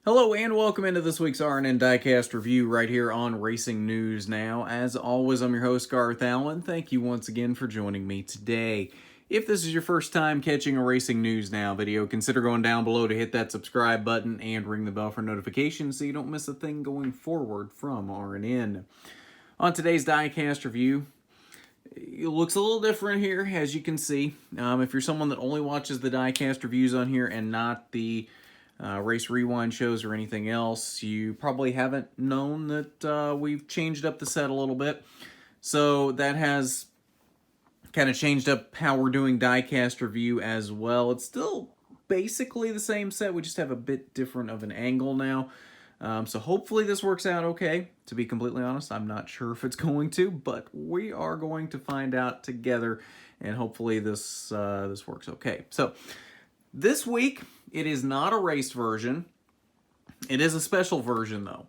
Hello and welcome into this week's RNN Diecast review right here on Racing News Now. As always, I'm your host, Garth Allen. Thank you once again for joining me today. If this is your first time catching a Racing News Now video, consider going down below to hit that subscribe button and ring the bell for notifications so you don't miss a thing going forward from RNN. On today's Diecast review, it looks a little different here, as you can see. If you're someone that only watches the Diecast reviews on here and not the Race Rewind shows or anything else, you probably haven't known that we've changed up the set a little bit. So that has kind of changed up how we're doing Diecast review as well. It's still basically the same set, we just have a bit different of an angle now. So hopefully this works out okay. To be completely honest, I'm not sure if it's going to, but we are going to find out together, and hopefully this works okay. So this week, it is not a raced version. It is a special version, though.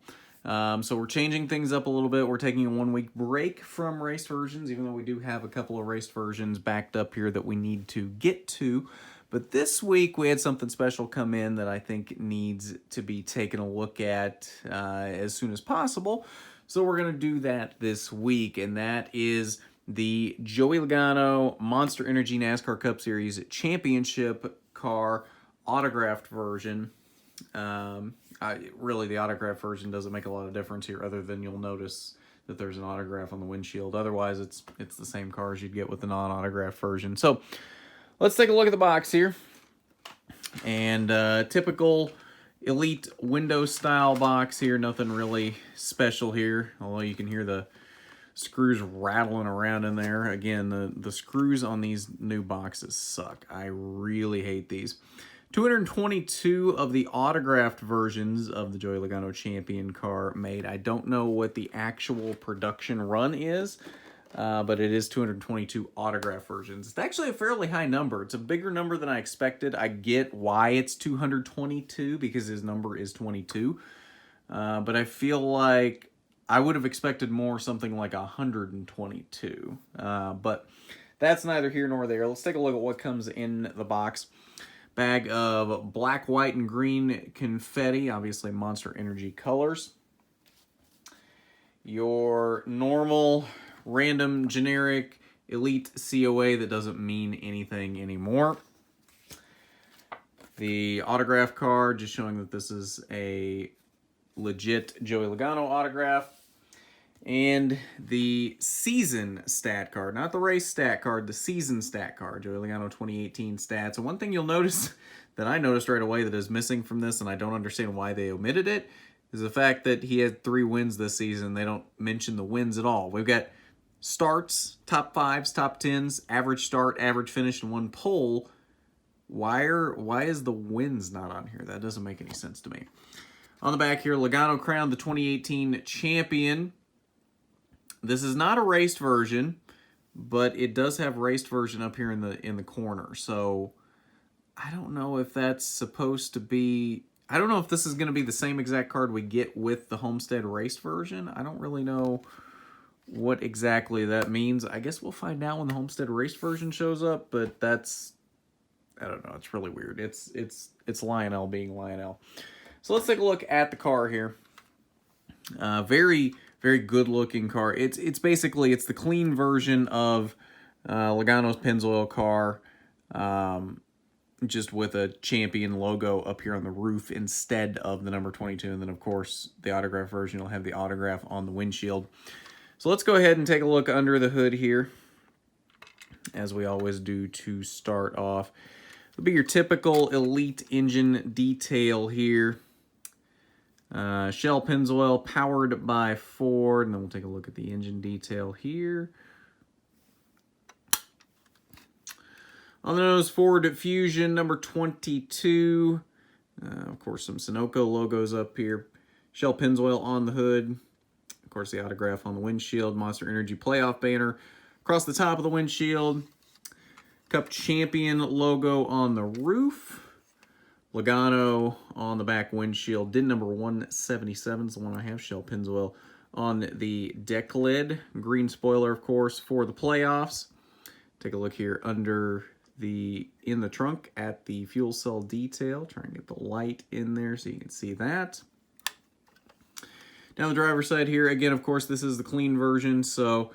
So we're changing things up a little bit. We're taking a 1-week break from raced versions, even though we do have a couple of raced versions backed up here that we need to get to. But this week, we had something special come in that I think needs to be taken a look at as soon as possible. So we're going to do that this week, and that is the Joey Logano Monster Energy NASCAR Cup Series Championship car autographed version. Really, the autographed version doesn't make a lot of difference here, other than you'll notice that there's an autograph on the windshield. Otherwise, it's the same car as you'd get with the non-autographed version. So let's take a look at the box here. And typical Elite window style box here. Nothing really special here, although you can hear the screws rattling around in there. Again, the screws on these new boxes suck. I really hate these. 222 of the autographed versions of the Joey Logano Champion car made. I don't know what the actual production run is, but it is 222 autograph versions. It's actually a fairly high number. It's a bigger number than I expected. I get why it's 222 because his number is 22. But I feel like I would have expected more, something like 122. But that's neither here nor there. Let's take a look at what comes in the box. Bag of black, white, and green confetti, obviously Monster Energy colors. Your normal, random, generic, elite COA that doesn't mean anything anymore. The autograph card, just showing that this is a legit Joey Logano autograph. And the season stat card, not the race stat card, the season stat card, Joey Logano 2018 stats. And one thing you'll notice that I noticed right away that is missing from this, and I don't understand why they omitted it, is the fact that he had 3 wins this season. They don't mention the wins at all. We've got starts, top 5s, top 10s, average start, average finish, and 1 pole. Why is the wins not on here? That doesn't make any sense to me. On the back here, Logano crowned the 2018 champion. This is not a raced version, but it does have raced version up here in the corner. So I don't know if that's supposed to be, I don't know if this is going to be the same exact card we get with the Homestead raced version. I don't really know what exactly that means. I guess we'll find out when the Homestead raced version shows up, but that's, I don't know, it's really weird. It's Lionel being Lionel. So let's take a look at the car here. Very good looking car. It's basically, it's the clean version of Logano's Pennzoil car, just with a champion logo up here on the roof instead of the number 22. And then of course the autograph version will have the autograph on the windshield. So let's go ahead and take a look under the hood here, as we always do to start off. It'll be your typical Elite engine detail here. Shell Pennzoil powered by Ford, and then we'll take a look at the engine detail here. On the nose, Ford Fusion number 22. Of course, some Sunoco logos up here. Shell Pennzoil on the hood. Of course, the autograph on the windshield. Monster Energy playoff banner across the top of the windshield. Cup Champion logo on the roof. Logano on the back windshield. DIN number 177 is the one I have. Shell Pennzoil on the deck lid. Green spoiler, of course, for the playoffs. Take a look here under in the trunk at the fuel cell detail. Try and get the light in there so you can see that. Down the driver's side here, again, of course, this is the clean version, so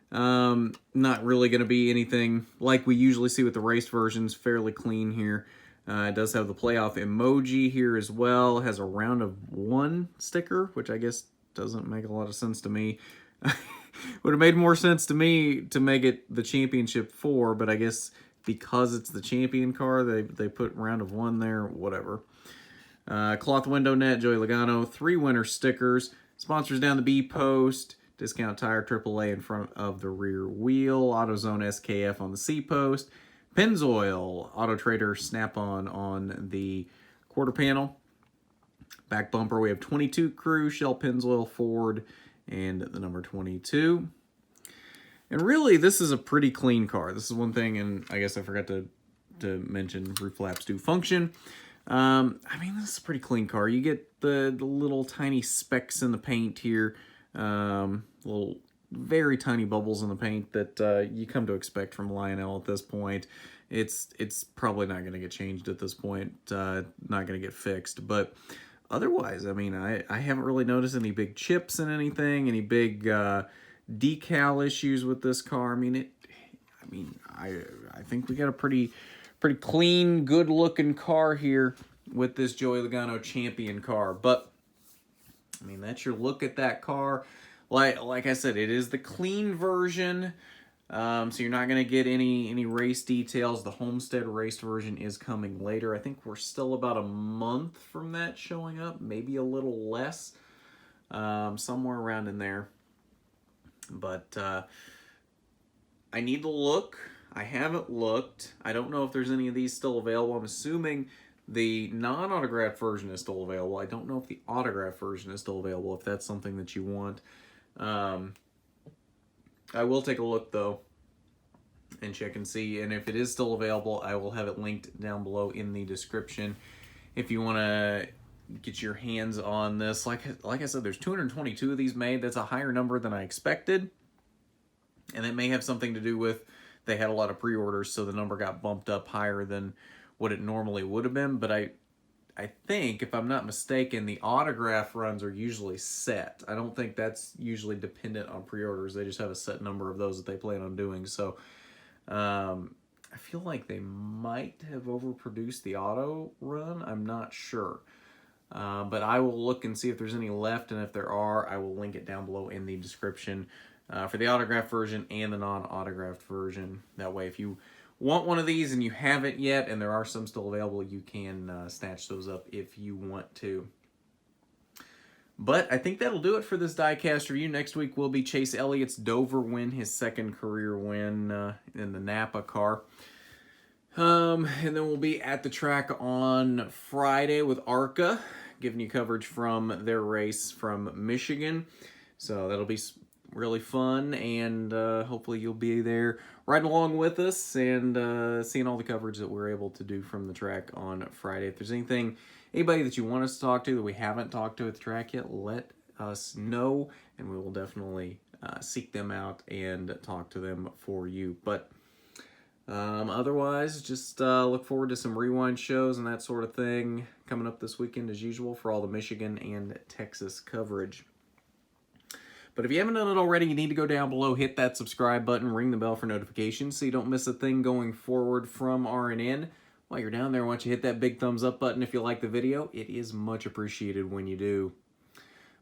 not really going to be anything like we usually see with the race versions. Fairly clean here. It does have the playoff emoji here as well. It has a round of 1 sticker, which I guess doesn't make a lot of sense to me. Would have made more sense to me to make it the championship 4, but I guess because it's the champion car, they put round of 1 there, whatever. Cloth window net, Joey Logano, 3 winner stickers. Sponsors down the B post, Discount Tire AAA in front of the rear wheel, AutoZone SKF on the C post, Pennzoil Auto Trader Snap-on on the quarter panel. Back bumper, we have 22 crew, Shell Pennzoil Ford, and the number 22. And really, this is a pretty clean car. This is one thing, and I guess I forgot to mention roof flaps do function. I mean, this is a pretty clean car. You get the little tiny specks in the paint here, little very tiny bubbles in the paint that you come to expect from Lionel at this point. It's probably not going to get changed at this point, not going to get fixed. But otherwise, I mean, I haven't really noticed any big chips in anything, any big decal issues with this car. I think we got a pretty clean, good-looking car here with this Joey Logano champion car. But, I mean, that's your look at that car. Like I said, it is the clean version, so you're not going to get any race details. The Homestead race version is coming later. I think we're still about a month from that showing up, maybe a little less, somewhere around in there. But I need to look. I haven't looked. I don't know if there's any of these still available. I'm assuming the non-autographed version is still available. I don't know if the autographed version is still available, if that's something that you want. I will take a look, though, and check and see. And if it is still available, I will have it linked down below in the description. If you want to get your hands on this. Like I said, there's 222 of these made. That's a higher number than I expected. And it may have something to do with they had a lot of pre-orders, so the number got bumped up higher than what it normally would have been. But I think, if I'm not mistaken, the autograph runs are usually set. I don't think that's usually dependent on pre-orders. They just have a set number of those that they plan on doing. So I feel like they might have overproduced the auto run. I'm not sure. But I will look and see if there's any left, and if there are, I will link it down below in the description for the autographed version and the non-autographed version. That way, if you want one of these and you haven't yet, and there are some still available, you can snatch those up if you want to. But I think that'll do it for this diecast review. Next week will be Chase Elliott's Dover win, his second career win in the Napa car. And then we'll be at the track on Friday with ARCA, giving you coverage from their race from Michigan. So that'll be really fun, and hopefully you'll be there right along with us and seeing all the coverage that we're able to do from the track on Friday. If there's anybody that you want us to talk to that we haven't talked to at the track yet, let us know, and we will definitely seek them out and talk to them for you. But otherwise, just look forward to some rewind shows and that sort of thing coming up this weekend as usual for all the Michigan and Texas coverage. But if you haven't done it already, you need to go down below, hit that subscribe button, ring the bell for notifications so you don't miss a thing going forward from RNN. While you're down there, why don't you hit that big thumbs up button if you like the video. It is much appreciated when you do.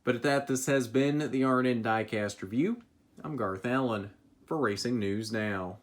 But at that, this has been the RNN Diecast Review. I'm Garth Allen for Racing News Now.